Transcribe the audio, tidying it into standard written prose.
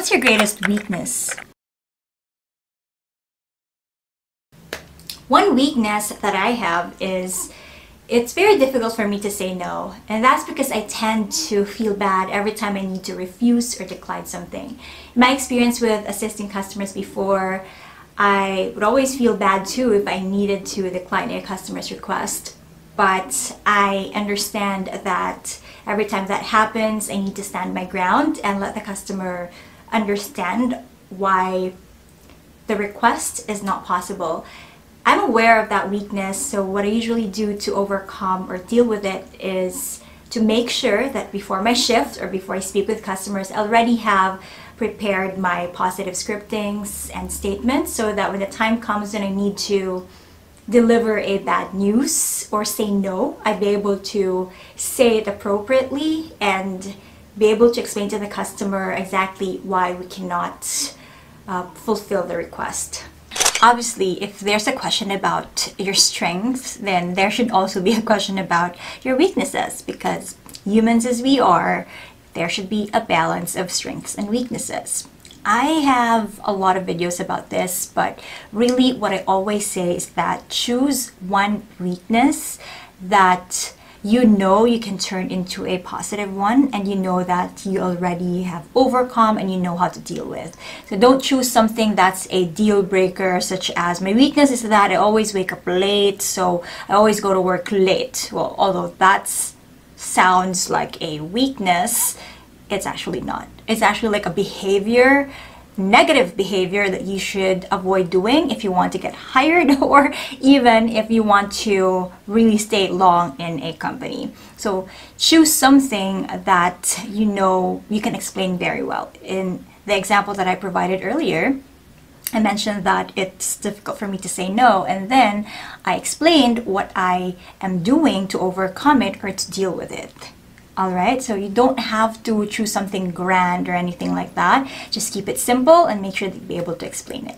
What's your greatest weakness? One weakness that I have is it's very difficult for me to say no. And that's because I tend to feel bad every time I need to refuse or decline something. In my experience with assisting customers before, I would always feel bad too if I needed to decline a customer's request. But I understand that every time that happens, I need to stand my ground and let the customer understand why the request is not possible. I'm aware of that weakness, so what I usually do to overcome or deal with it is to make sure that before my shift or before I speak with customers, I already have prepared my positive scriptings and statements so that when the time comes and I need to deliver a bad news or say no, I'd be able to say it appropriately and be able to explain to the customer exactly why we cannot fulfill the request. Obviously, if there's a question about your strengths, then there should also be a question about your weaknesses, because humans as we are, there should be a balance of strengths and weaknesses. I have a lot of videos about this, but really what I always say is that choose one weakness that you know you can turn into a positive one, and you know that you already have overcome and you know how to deal with. So don't choose something that's a deal breaker, such as my weakness is that I always wake up late, so I always go to work late. Well, although that sounds like a weakness, it's actually not. It's actually like a behavior, negative behavior that you should avoid doing if you want to get hired or even if you want to really stay long in a company. So choose something that you know you can explain very well. In the example that I provided earlier, I mentioned that it's difficult for me to say no, and then I explained what I am doing to overcome it or to deal with it. Alright, so you don't have to choose something grand or anything like that. Just keep it simple and make sure that you'll be able to explain it.